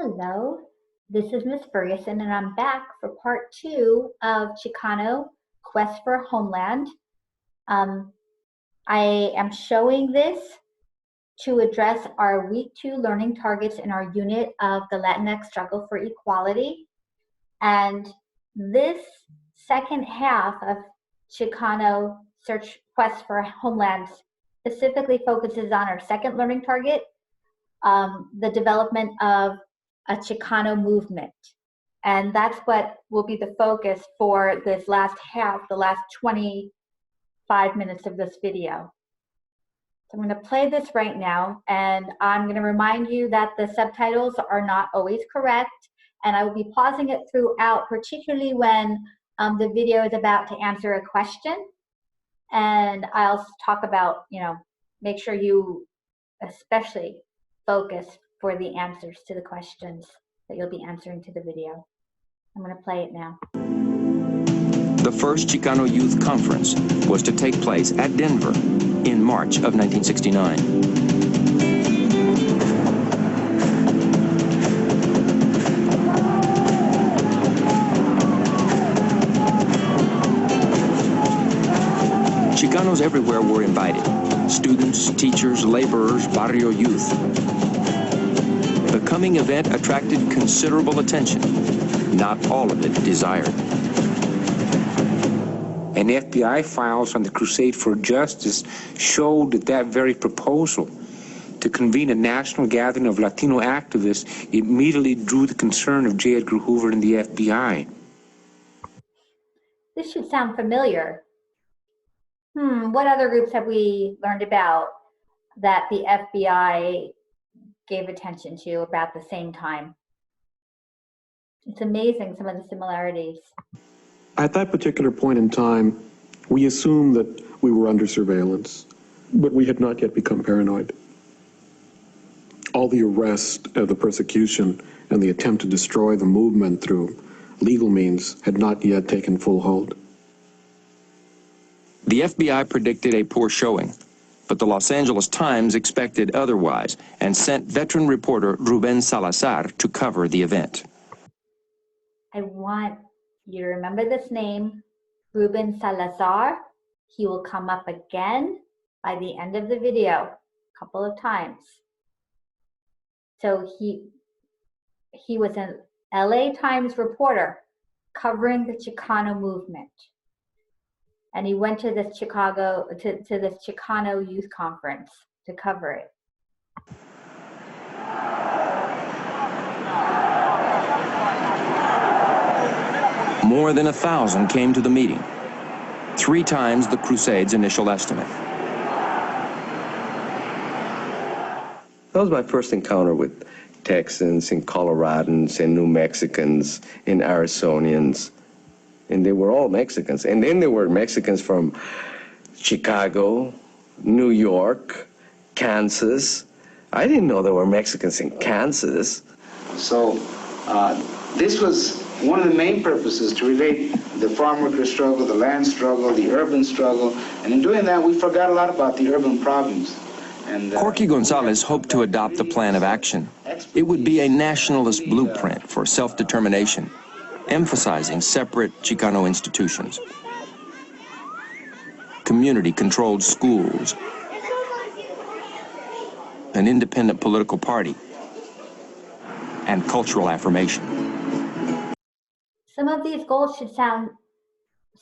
Hello, this is Miss Ferguson, and I'm back for part 2 of Chicano Quest for Homeland. I am showing this to address our Week 2 learning targets in our unit of the Latinx struggle for equality. And this second half of Chicano Quest for Homeland specifically focuses on our second learning target, the development of a Chicano movement. And that's what will be the focus for this last half, the last 25 minutes of this video. So I'm going to play this right now, and I'm going to remind you that the subtitles are not always correct, and I will be pausing it throughout, particularly when the video is about to answer a question. And I'll talk about, make sure you especially focus for the answers to the questions that you'll be answering to the video. I'm going to play it now. The first Chicano Youth Conference was to take place at Denver in March of 1969. Chicanos everywhere were invited. Students, teachers, laborers, barrio youth. The coming event attracted considerable attention, not all of it desired. And FBI files on the Crusade for Justice showed that very proposal to convene a national gathering of Latino activists immediately drew the concern of J. Edgar Hoover and the FBI. This should sound familiar. What other groups have we learned about that the FBI gave attention to about the same time? It's amazing, some of the similarities. At that particular point in time, we assumed that we were under surveillance, but we had not yet become paranoid. All the arrest, the persecution, and the attempt to destroy the movement through legal means had not yet taken full hold. The FBI predicted a poor showing, but the Los Angeles Times expected otherwise and sent veteran reporter Ruben Salazar to cover the event. I want you to remember this name, Ruben Salazar. He will come up again by the end of the video, a couple of times. So he was an LA Times reporter covering the Chicano movement. And he went to this this Chicano Youth Conference to cover it. More than 1,000 came to the meeting, 3 times the Crusade's initial estimate. That was my first encounter with Texans and Coloradans and New Mexicans and Arizonians. And they were all Mexicans. And then there were Mexicans from Chicago, New York, Kansas. I didn't know there were Mexicans in Kansas. So this was one of the main purposes, to relate the farm worker struggle, the land struggle, the urban struggle. And in doing that, we forgot a lot about the urban problems. And, Corky Gonzalez hoped to adopt a plan of action. It would be a nationalist blueprint for self-determination, emphasizing separate Chicano institutions, community-controlled schools, an independent political party, and cultural affirmation. Some of these goals should sound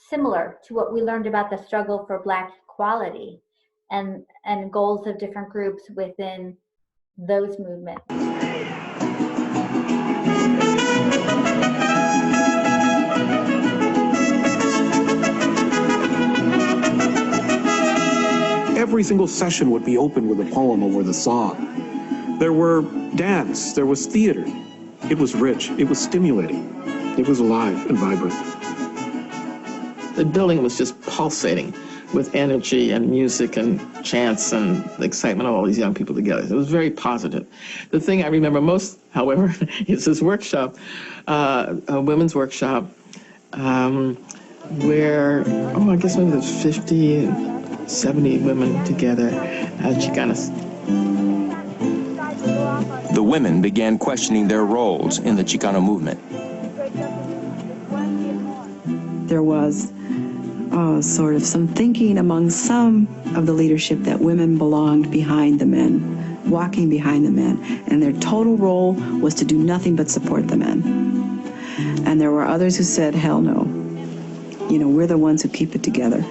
similar to what we learned about the struggle for Black equality and goals of different groups within those movements. Every single session would be opened with a poem or with a song. There were dance, there was theater. It was rich, it was stimulating, it was alive and vibrant. The building was just pulsating with energy and music and chants and the excitement of all these young people together. It was very positive. The thing I remember most, however, is this workshop, a women's workshop, where, I guess maybe there's 50, 70 women together as Chicanas. The women began questioning their roles in the Chicano movement. There was sort of some thinking among some of the leadership that women belonged behind the men, walking behind the men, and their total role was to do nothing but support the men. And there were others who said, hell no. You know, we're the ones who keep it together.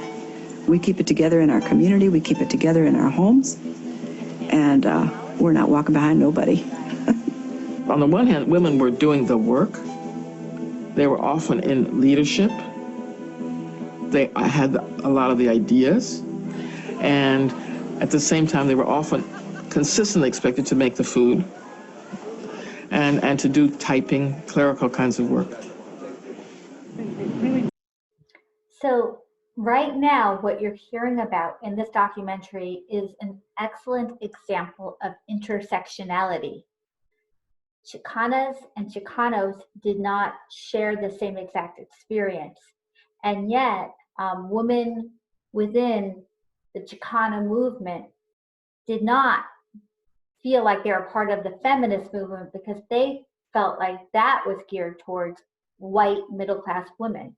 We keep it together in our community, we keep it together in our homes, and we're not walking behind nobody. On the one hand, women were doing the work. They were often in leadership. They had a lot of the ideas, and at the same time, they were often consistently expected to make the food and to do typing, clerical kinds of work. So right now, what you're hearing about in this documentary is an excellent example of intersectionality. Chicanas and Chicanos did not share the same exact experience, and yet women within the Chicano movement did not feel like they were part of the feminist movement because they felt like that was geared towards white middle-class women.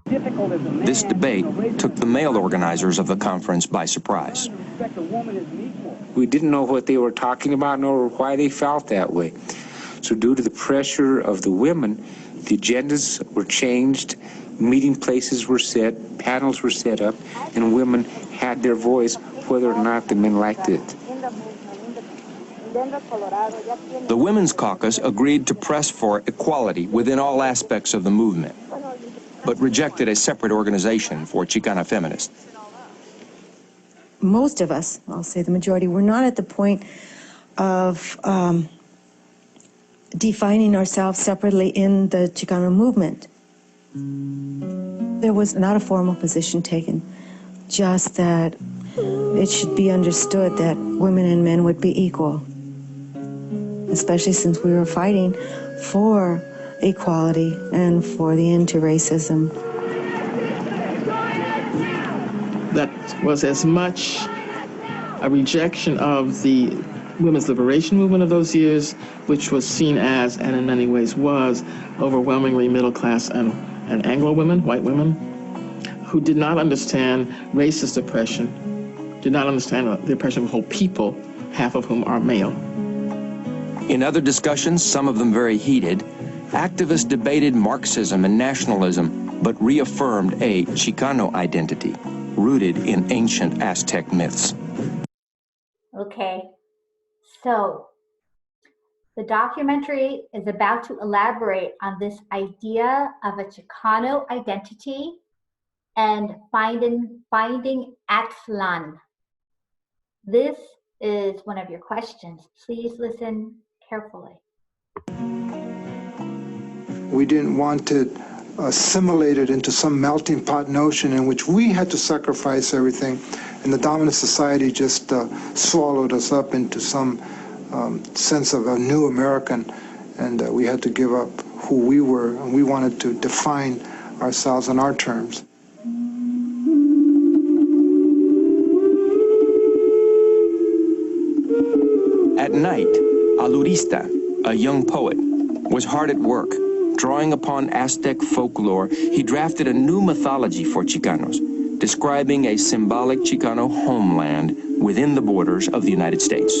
This debate took the male organizers of the conference by surprise. We didn't know what they were talking about nor why they felt that way. So due to the pressure of the women, the agendas were changed, meeting places were set, panels were set up, and women had their voice whether or not the men liked it. The Women's Caucus agreed to press for equality within all aspects of the movement, but rejected a separate organization for Chicana feminists. Most of us, I'll say the majority, were not at the point of defining ourselves separately in the Chicano movement. There was not a formal position taken, just that it should be understood that women and men would be equal, especially since we were fighting for equality and for the end to racism. That was as much a rejection of the women's liberation movement of those years, which was seen as, and in many ways was, overwhelmingly middle class and Anglo women, white women, who did not understand racist oppression, did not understand the oppression of whole people, half of whom are male. In other discussions, some of them very heated, activists debated Marxism and nationalism, but reaffirmed a Chicano identity, rooted in ancient Aztec myths. Okay, so the documentary is about to elaborate on this idea of a Chicano identity and finding Aztlan. This is one of your questions. Please listen carefully. We didn't want to assimilate it into some melting pot notion in which we had to sacrifice everything, and the dominant society just swallowed us up into some sense of a new American, and we had to give up who we were, and we wanted to define ourselves on our terms. At night, Alurista, a young poet, was hard at work. Drawing upon Aztec folklore, he drafted a new mythology for Chicanos, describing a symbolic Chicano homeland within the borders of the United States.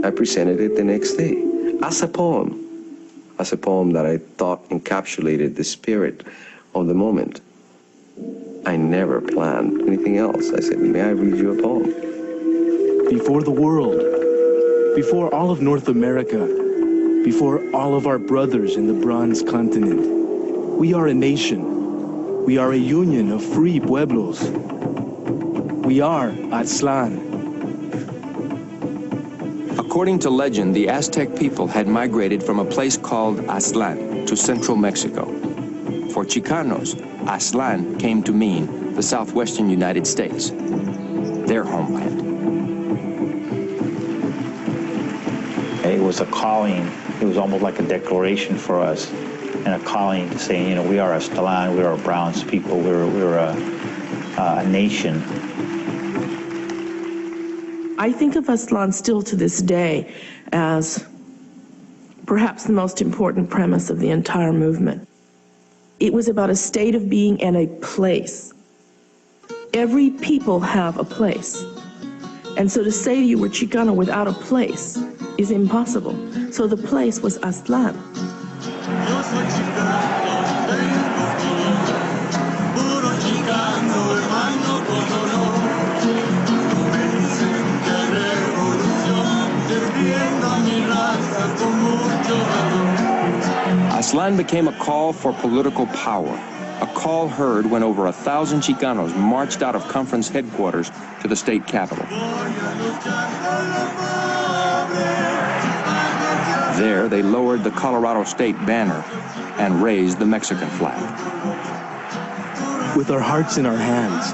I presented it the next day as a poem that I thought encapsulated the spirit of the moment. I never planned anything else. I said, may I read you a poem? Before the world, before all of North America, before all of our brothers in the Bronze Continent, we are a nation. We are a union of free pueblos. We are Aztlan. According to legend, the Aztec people had migrated from a place called Aztlan to central Mexico. For Chicanos, Aztlan came to mean the southwestern United States, their homeland. It was a calling. It was almost like a declaration for us, and a calling to say, you know, we are Aztlan, we are Browns people, we're a nation. I think of Aztlán still to this day as perhaps the most important premise of the entire movement. It was about a state of being and a place. Every people have a place. And so to say you were Chicano without a place is impossible. So the place was Aztlán. Aztlán became a call for political power, a call heard when over 1,000 Chicanos marched out of conference headquarters to the state capitol. There, they lowered the Colorado state banner and raised the Mexican flag. With our hearts in our hands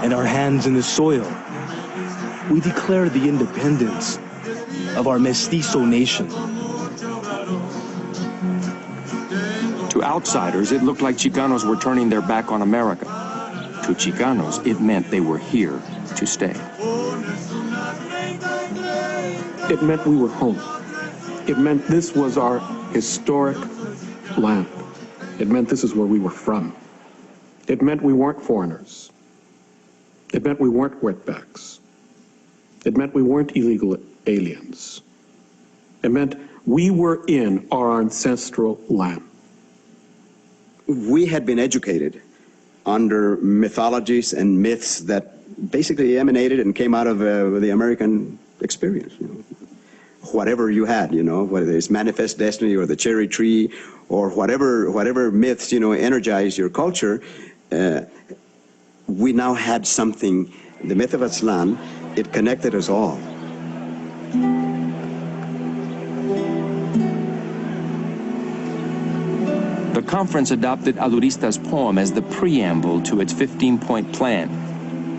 and our hands in the soil, we declare the independence of our mestizo nation. To outsiders, it looked like Chicanos were turning their back on America. To Chicanos, it meant they were here to stay. It meant we were home. It meant this was our historic land. It meant this is where we were from. It meant we weren't foreigners. It meant we weren't wetbacks. It meant we weren't illegal aliens. It meant we were in our ancestral land. We had been educated under mythologies and myths that basically emanated and came out of the American experience. You know. Whatever you had, you know, whether it's Manifest Destiny or the Cherry Tree or whatever myths, you know, energize your culture, we now had something, the myth of Aztlán, it connected us all. The conference adopted Alurista's poem as the preamble to its 15-point plan.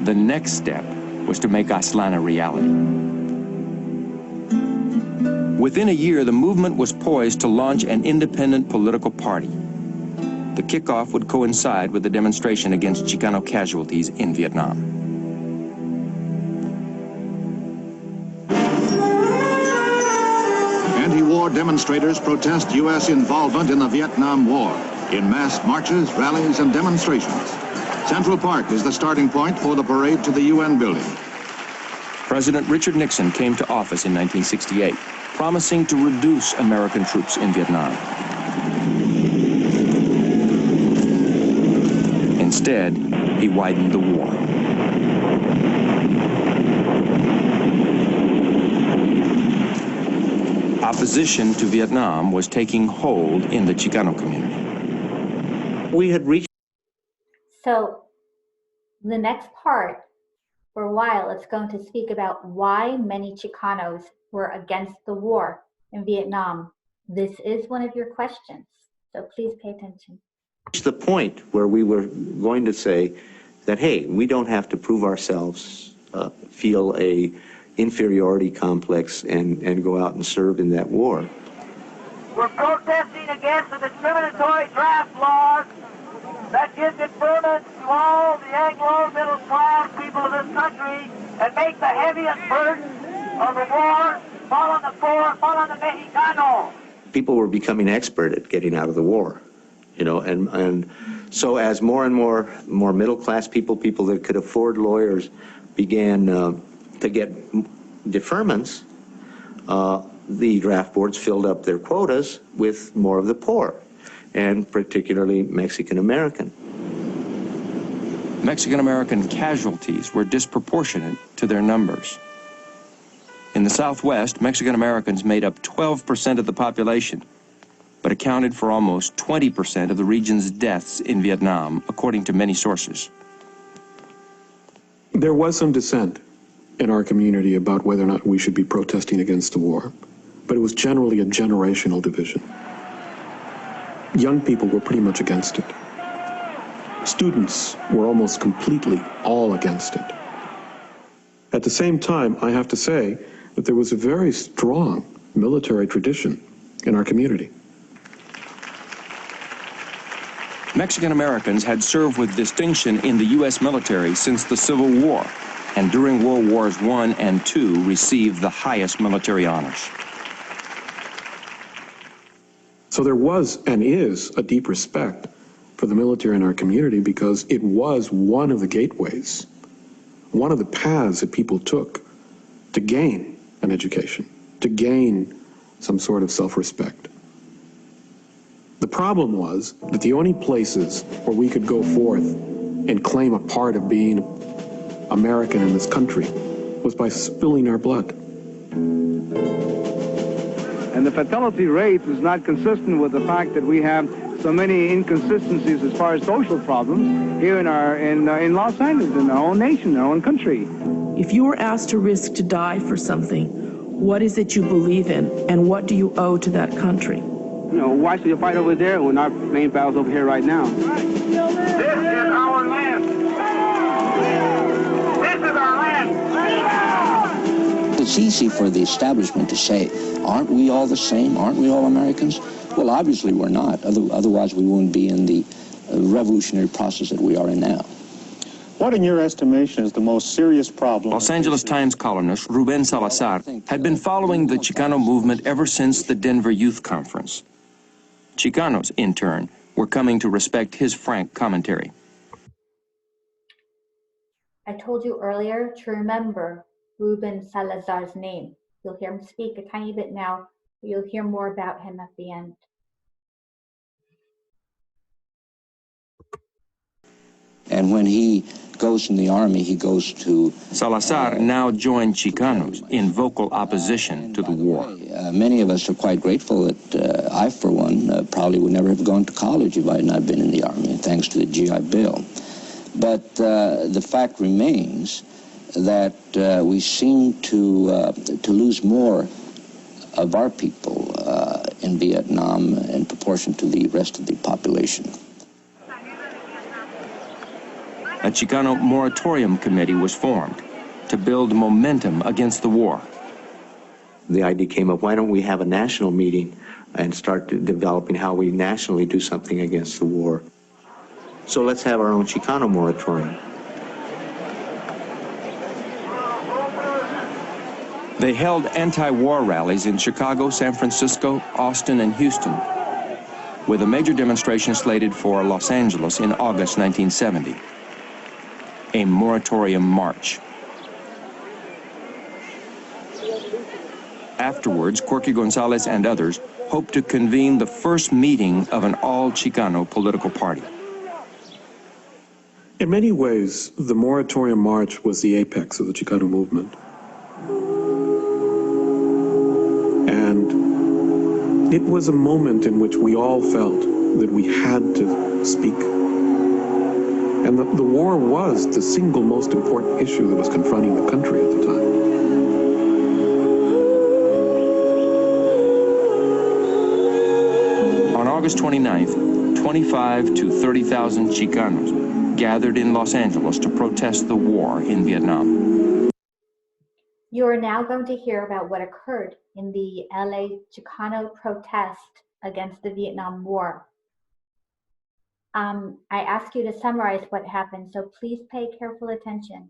The next step was to make Aztlán a reality. Within a year, the movement was poised to launch an independent political party. The kickoff would coincide with the demonstration against Chicano casualties in Vietnam. Anti-war demonstrators protest U.S. involvement in the Vietnam War in mass marches, rallies, and demonstrations. Central Park is the starting point for the parade to the UN building. President Richard Nixon came to office in 1968, promising to reduce American troops in Vietnam. Instead, he widened the war. Opposition to Vietnam was taking hold in the Chicano community. We had reached... So the next part, for a while, it's going to speak about why many Chicanos were against the war in Vietnam. This is one of your questions, so please pay attention. Reached the point where we were going to say that, hey, we don't have to prove ourselves, feel a inferiority complex, and go out and serve in that war. We're protesting against the discriminatory draft laws that give deferment to all the Anglo middle class people of this country and make the heaviest burden of the war fall on the poor, fall on the Mexicano. People were becoming expert at getting out of the war, you know, and so as more and more middle class people that could afford lawyers began to get deferments, the draft boards filled up their quotas with more of the poor, and particularly Mexican-American. Mexican-American casualties were disproportionate to their numbers. In the Southwest, Mexican-Americans made up 12% of the population, but accounted for almost 20% of the region's deaths in Vietnam, according to many sources. There was some dissent in our community about whether or not we should be protesting against the war, but it was generally a generational division. Young people were pretty much against it. Students were almost completely all against it. At the same time, I have to say that there was a very strong military tradition in our community. Mexican Americans had served with distinction in the U.S. military since the Civil War, and during World Wars I and II received the highest military honors. So there was and is a deep respect for the military in our community because it was one of the gateways, one of the paths that people took to gain an education, to gain some sort of self-respect. The problem was that the only places where we could go forth and claim a part of being American in this country was by spilling our blood. And the fatality rate is not consistent with the fact that we have so many inconsistencies as far as social problems here in Los Angeles, in our own nation, our own country. If you were asked to risk to die for something, what is it you believe in, and what do you owe to that country? You know, why should you fight over there when our main battle's over here right now? This is our land. This is our land. It's easy for the establishment to say, aren't we all the same? Aren't we all Americans? Well, obviously we're not. Otherwise we wouldn't be in the revolutionary process that we are in now. What, in your estimation, is the most serious problem? Los Angeles Times columnist Ruben Salazar had been following the Chicano movement ever since the Denver Youth Conference. Chicanos, in turn, were coming to respect his frank commentary. I told you earlier to remember Ruben Salazar's name. You'll hear him speak a tiny bit now, but you'll hear more about him at the end. And when he goes in the army, he goes to... Salazar now joined Chicanos in vocal opposition to the war. Many of us are quite grateful that I, for one, probably would never have gone to college if I had not been in the army, thanks to the GI Bill. But the fact remains that we seem to lose more of our people in Vietnam in proportion to the rest of the population. A Chicano moratorium committee was formed to build momentum against the war. The idea came up, why don't we have a national meeting and start developing how we nationally do something against the war? So let's have our own Chicano moratorium. They held anti-war rallies in Chicago, San Francisco, Austin, and Houston, with a major demonstration slated for Los Angeles in August 1970. A moratorium march. Afterwards, Corky Gonzalez and others hoped to convene the first meeting of an all-Chicano political party. In many ways, the moratorium march was the apex of the Chicano movement. And it was a moment in which we all felt that we had to speak. And the war was the single most important issue that was confronting the country at the time. On August 29th, 25,000 to 30,000 Chicanos gathered in Los Angeles to protest the war in Vietnam. You are now going to hear about what occurred in the LA Chicano protest against the Vietnam War. I ask you to summarize what happened, so please pay careful attention.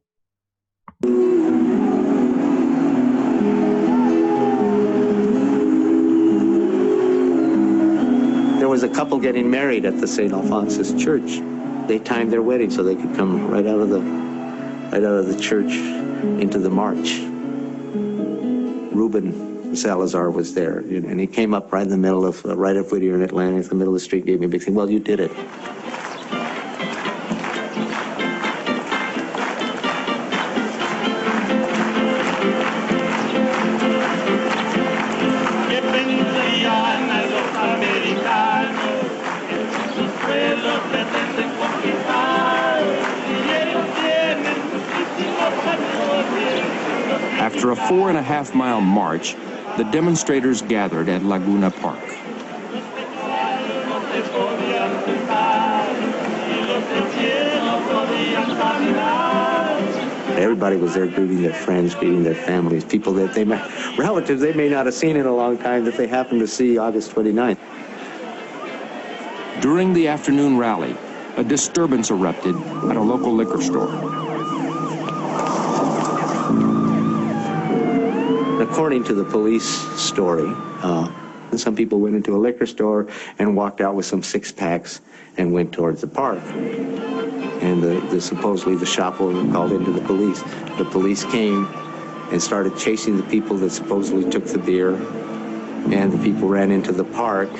There was a couple getting married at the St. Alphonsus Church. They timed their wedding so they could come right out of the church into the march. Ruben Salazar was there, and he came up right in the middle of, right up Whittier and Atlantic, the middle of the street, gave me a big thing. Well, you did it. After a 4.5-mile march, the demonstrators gathered at Laguna Park. Everybody was there greeting their friends, greeting their families, people that they may, relatives they may not have seen in a long time that they happened to see August 29th. During the afternoon rally, a disturbance erupted at a local liquor store. according to the police story, some people went into a liquor store and walked out with some six-packs and went towards the park. And supposedly the shop owner called into the police. The police came and started chasing the people that supposedly took the beer, and the people ran into the park,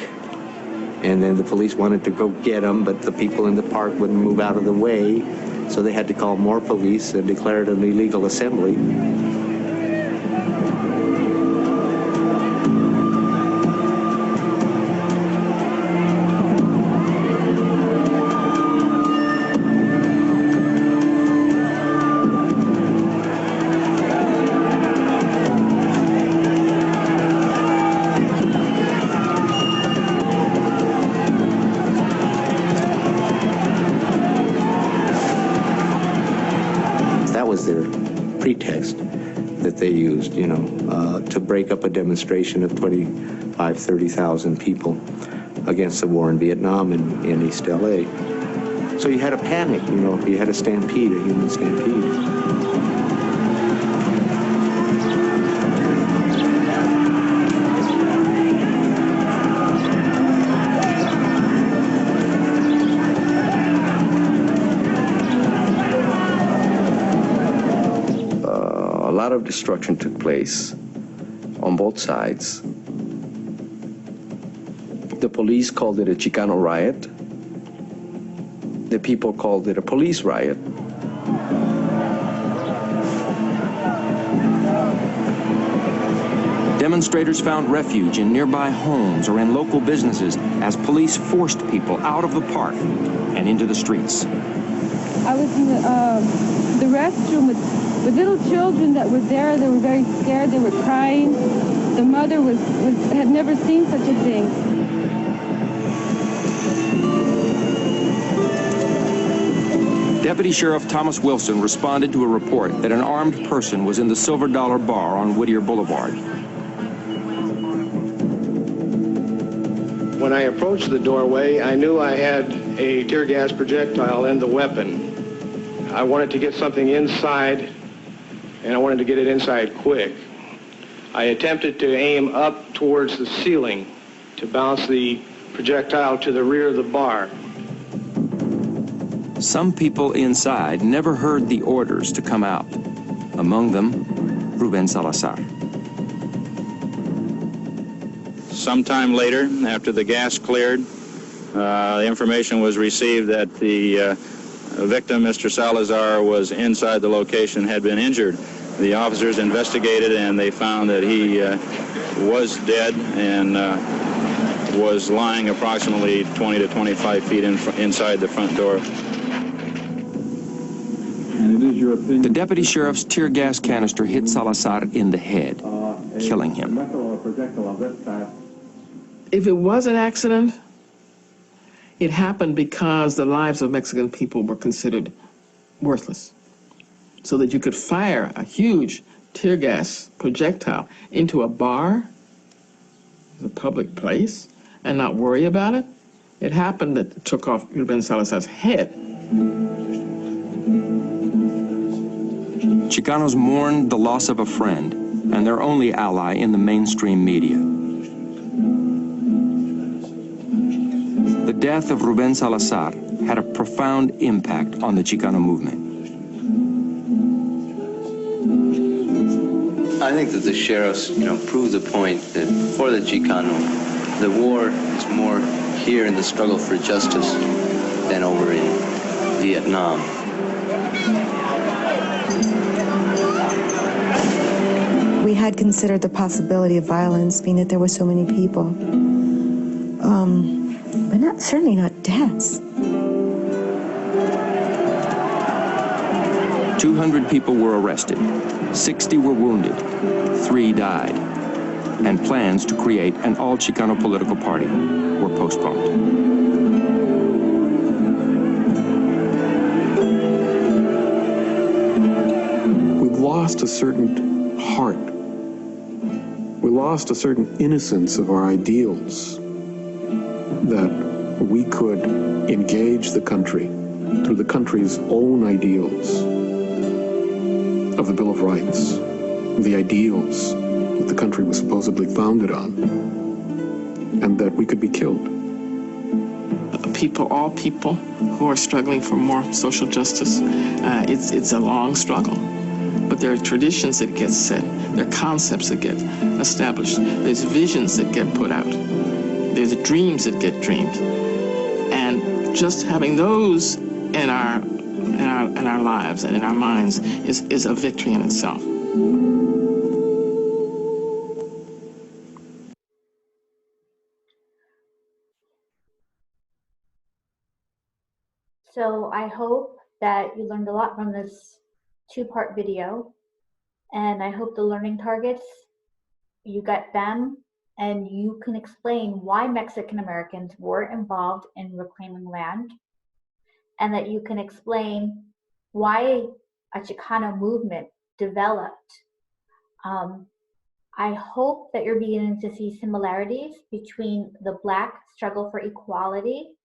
and then the police wanted to go get them, but the people in the park wouldn't move out of the way, so they had to call more police and declared an illegal assembly. Pretext that they used, you know, to break up a demonstration of 25,000, 30,000 people against the war in Vietnam and in East LA. So you had a panic, you know, you had a stampede, a human stampede. A lot of destruction took place on both sides. The police called it a Chicano riot. The people called it a police riot. Demonstrators found refuge in nearby homes or in local businesses as police forced people out of the park and into the streets. I was in the restroom with little children that were there. They were very scared. They were crying. The mother had never seen such a thing. Deputy Sheriff Thomas Wilson responded to a report that an armed person was in the Silver Dollar Bar on Whittier Boulevard. When I approached the doorway, I knew I had a tear gas projectile in the weapon. I wanted to get something inside, and I wanted to get it inside quick. I attempted to aim up towards the ceiling to bounce the projectile to the rear of the bar. Some people inside never heard the orders to come out. Among them, Ruben Salazar. Sometime later, after the gas cleared, information was received that the victim, Mr. Salazar, was inside the location, had been injured. The officers investigated and they found that he was dead and was lying approximately 20 to 25 feet inside the front door. And it is your opinion. The deputy sheriff's tear gas canister hit Salazar in the head, killing him. If it was an accident, it happened because the lives of Mexican people were considered worthless. So that you could fire a huge tear gas projectile into a bar, a public place, and not worry about it. It happened that it took off Ruben Salazar's head. Chicanos mourned the loss of a friend and their only ally in the mainstream media. The death of Ruben Salazar had a profound impact on the Chicano movement. I think that the sheriffs, proved the point that for the Chicano, the war is more here in the struggle for justice than over in Vietnam. We had considered the possibility of violence, being that there were so many people, but certainly not deaths. 200 people were arrested, 60 were wounded, 3 died, and plans to create an all-Chicano political party were postponed. We lost a certain heart. We lost a certain innocence of our ideals, that we could engage the country through the country's own ideals of the Bill of Rights, the ideals that the country was supposedly founded on, and that we could be killed. All people who are struggling for more social justice, it's a long struggle. But there are traditions that get set, there are concepts that get established, there's visions that get put out, there's dreams that get dreamed. And just having those in our lives and in our minds is a victory in itself. So I hope that you learned a lot from this two-part video, and I hope the learning targets, you got them, and you can explain why Mexican Americans were involved in reclaiming land, and that you can explain why a Chicano movement developed. I hope that you're beginning to see similarities between the Black struggle for equality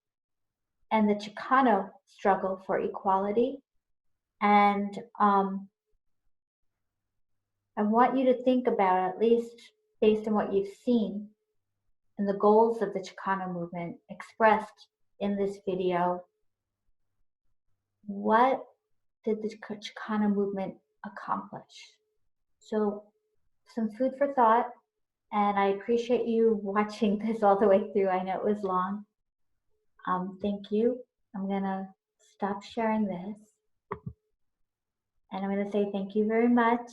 and the Chicano struggle for equality. And I want you to think about, at least based on what you've seen, and the goals of the Chicano movement expressed in this video, what did the Chicano movement accomplish? So some food for thought, and I appreciate you watching this all the way through. I know it was long. Thank you. I'm gonna stop sharing this, and I'm gonna say thank you very much,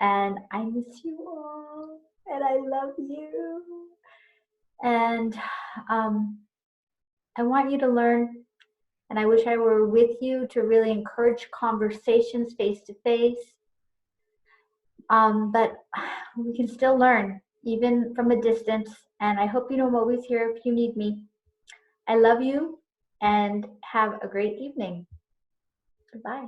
and I miss you all, and I love you, and I want you to learn, and I wish I were with you to really encourage conversations face to face, but we can still learn even from a distance, and I hope you know I'm always here if you need me. I love you, and have a great evening. Goodbye.